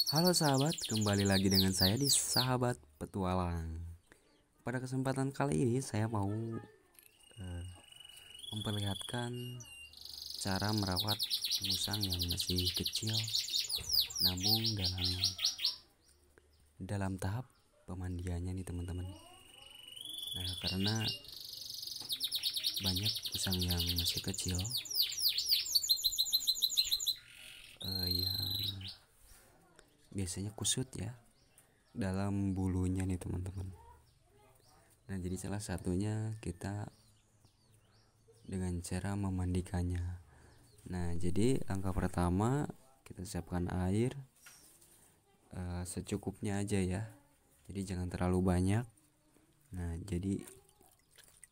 Halo sahabat, kembali lagi dengan saya di Sahabat Petualang. Pada kesempatan kali ini saya mau memperlihatkan cara merawat musang yang masih kecil, namun dalam tahap pemandiannya nih teman-teman. Nah, karena banyak musang yang masih kecil yang biasanya kusut ya dalam bulunya nih teman-teman. Nah, jadi salah satunya kita dengan cara memandikannya. Nah, jadi langkah pertama kita siapkan air secukupnya aja ya. Jadi jangan terlalu banyak. Nah, jadi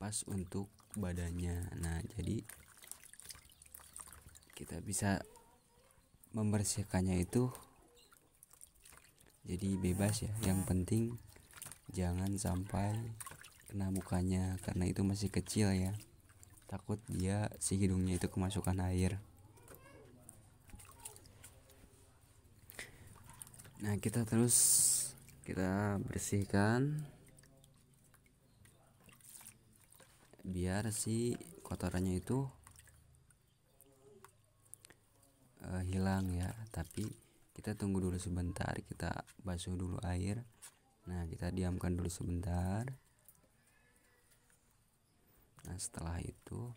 pas untuk badannya. Nah, jadi kita bisa membersihkannya itu jadi bebas ya. Yang penting jangan sampai kena mukanya karena itu masih kecil ya. Takut dia si hidungnya itu kemasukan air. Nah, kita bersihkan biar si kotorannya itu hilang ya. Tapi kita tunggu dulu sebentar, kita basuh dulu air. Nah, kita diamkan dulu sebentar. Nah, setelah itu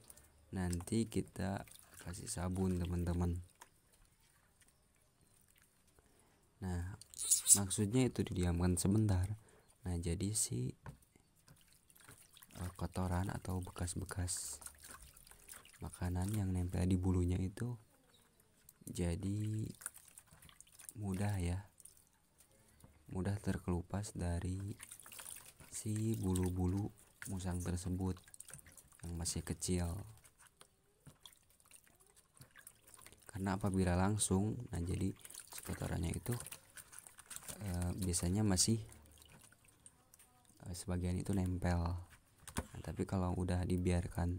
nanti kita kasih sabun teman-teman. Nah, maksudnya itu didiamkan sebentar. Nah, jadi si kotoran atau bekas-bekas makanan yang nempel di bulunya itu jadi mudah terkelupas dari si bulu-bulu musang tersebut yang masih kecil. Karena apabila langsung, nah jadi si kotorannya itu biasanya masih sebagian itu nempel. Nah, tapi kalau udah dibiarkan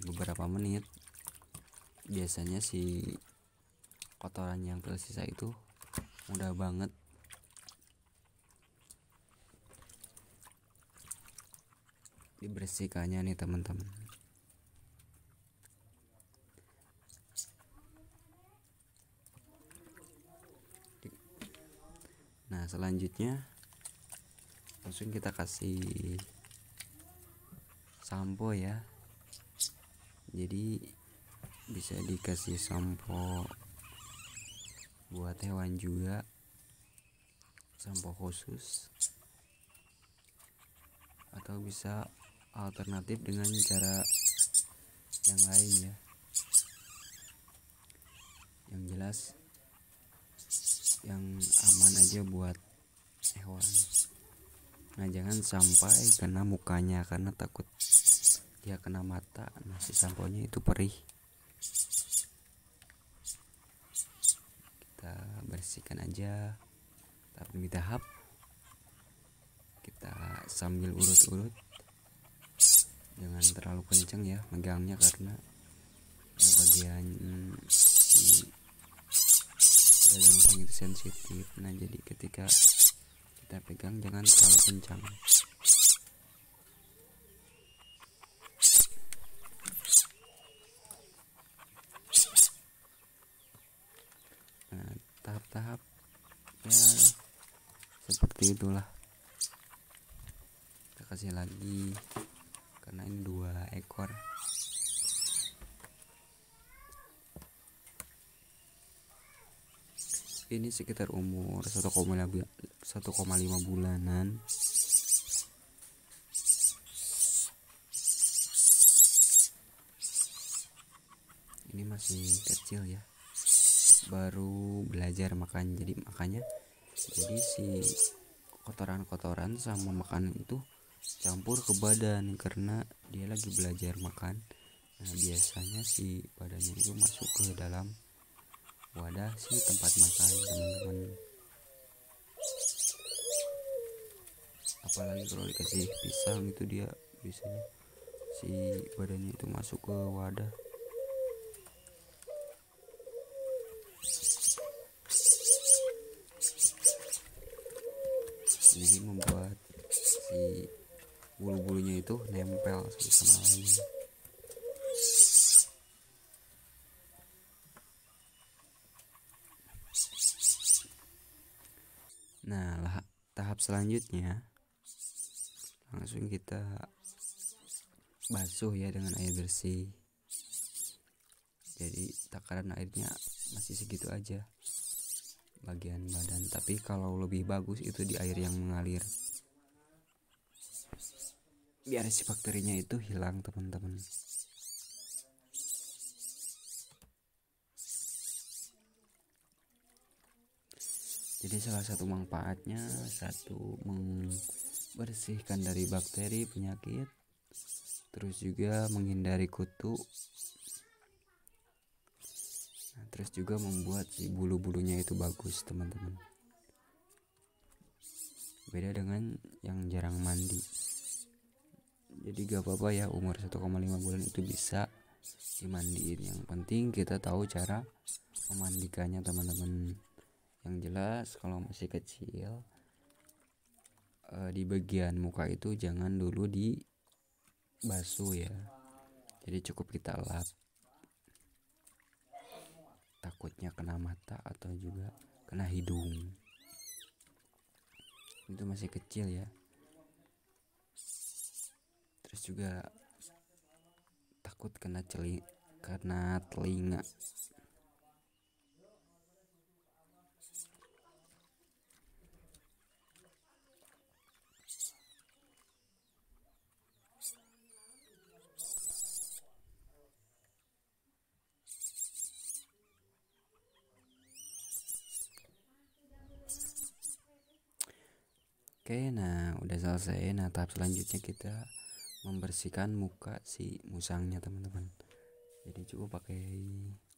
beberapa menit, biasanya si kotoran yang tersisa itu mudah banget dibersihkannya nih teman-teman. Nah, selanjutnya langsung kita kasih sampo ya. Jadi bisa dikasih sampo buat hewan juga, sampo khusus, atau bisa alternatif dengan cara yang lain ya. Yang jelas yang aman aja buat hewan. Nah, jangan sampai kena mukanya karena takut dia kena mata. Nah, si samponya itu perih. Kita bersihkan aja tapi di tahap kita sambil urut-urut, jangan terlalu kenceng ya megangnya karena bagian di dalam musang itu sensitif. Nah, jadi ketika kita pegang jangan terlalu kencang. Nah, tahap-tahap ya seperti itulah. Kita kasih lagi karena ini 2 ekor. Ini sekitar umur 1,5 bulanan. Ini masih kecil ya, baru belajar makan. Jadi makanya si kotoran-kotoran sama makanan itu campur ke badan karena dia lagi belajar makan. Nah, biasanya si badannya itu masuk ke dalam wadah si tempat makan teman-teman. Apalagi kalau dikasih pisang itu dia biasanya si badannya itu masuk ke wadah. bulu-bulunya itu nempel satu sama lain. Nah, tahap selanjutnya langsung kita basuh ya dengan air bersih. Jadi takaran airnya masih segitu aja bagian badan, tapi kalau lebih bagus itu di air yang mengalir biar si bakterinya itu hilang teman-teman. Jadi salah satu manfaatnya membersihkan dari bakteri penyakit, terus juga menghindari kutu. Nah, terus juga membuat si bulu-bulunya itu bagus teman-teman. Beda dengan yang jarang mandi. Jadi gak apa-apa ya, umur 1,5 bulan itu bisa dimandiin. Yang penting kita tahu cara memandikannya teman-teman. Yang jelas kalau masih kecil di bagian muka itu jangan dulu dibasuh ya. Jadi cukup kita lap. Takutnya kena mata atau juga kena hidung. Itu masih kecil ya. Terus juga takut kena telinga. Oke, nah udah selesai. Nah, tahap selanjutnya kita membersihkan muka si musangnya teman-teman. Jadi cukup pakai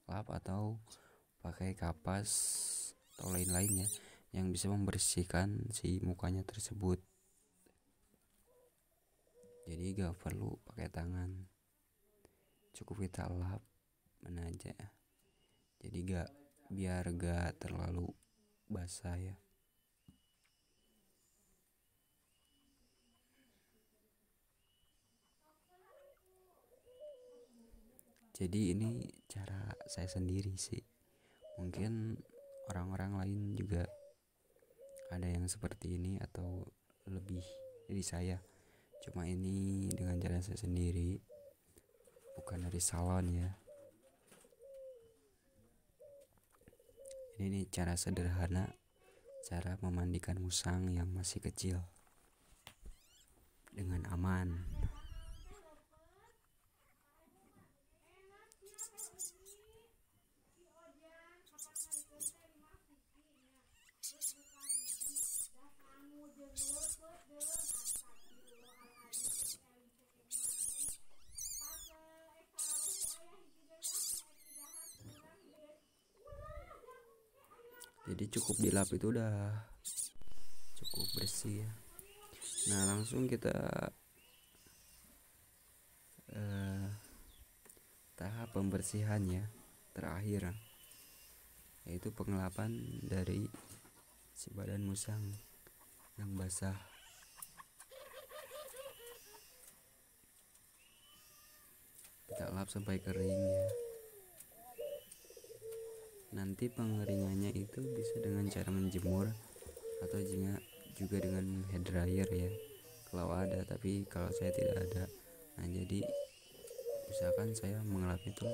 lap atau pakai kapas atau lain-lain ya yang bisa membersihkan si mukanya tersebut. Jadi gak perlu pakai tangan, cukup kita lap aja. Jadi biar gak terlalu basah ya. Jadi ini cara saya sendiri sih. Mungkin orang-orang lain juga ada yang seperti ini atau lebih dari saya. Cuma ini dengan cara saya sendiri, bukan dari salon ya. Ini cara sederhana, cara memandikan musang yang masih kecil dengan aman. Jadi cukup dilap itu udah cukup bersih ya. Nah, langsung kita tahap pembersihan ya terakhir, yaitu pengelapan dari si badan musang yang basah. Kita lap sampai kering ya. Nanti pengeringannya itu bisa dengan cara menjemur atau juga dengan hair dryer ya kalau ada, tapi kalau saya tidak ada. Nah, jadi misalkan saya mengelap itu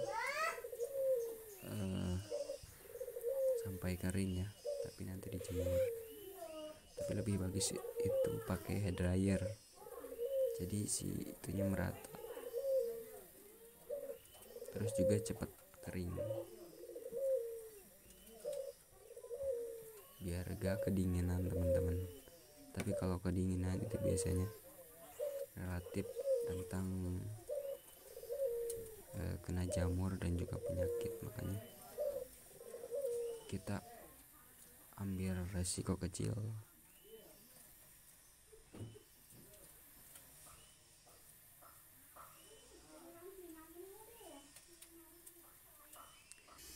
sampai kering ya, tapi nanti dijemur. Tapi lebih bagus itu pakai hair dryer, jadi si itunya merata, terus juga cepat kering biar gak kedinginan teman-teman. Tapi kalau kedinginan itu biasanya relatif tentang kena jamur dan juga penyakit, makanya kita ambil resiko kecil.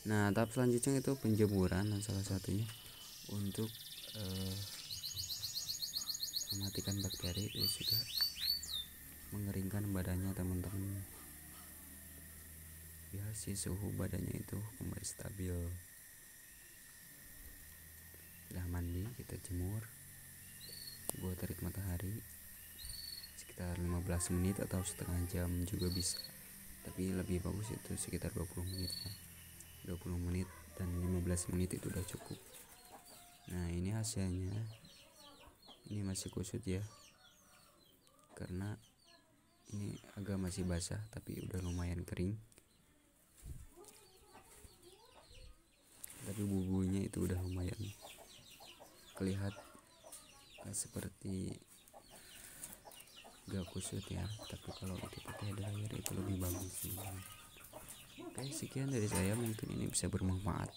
Nah, tahap selanjutnya itu penjemuran, dan salah satunya untuk mematikan bakteri, terus juga mengeringkan badannya teman-teman, biar si suhu badannya itu kembali stabil. Udah mandi, kita jemur, gua terik matahari sekitar 15 menit atau setengah jam juga bisa, tapi lebih bagus itu sekitar 20 menit ya. 20 menit dan 15 menit itu udah cukup. Nah ini hasilnya, ini masih kusut ya, karena ini agak masih basah tapi udah lumayan kering, tapi bumbunya itu udah lumayan kelihatan seperti gak kusut ya, tapi kalau itu pakai dryer itu lebih bagus nih. Oke, sekian dari saya, mungkin ini bisa bermanfaat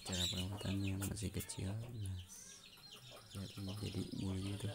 cara perawatannya yang masih kecil. Nah lihat ini jadi bulunya tuh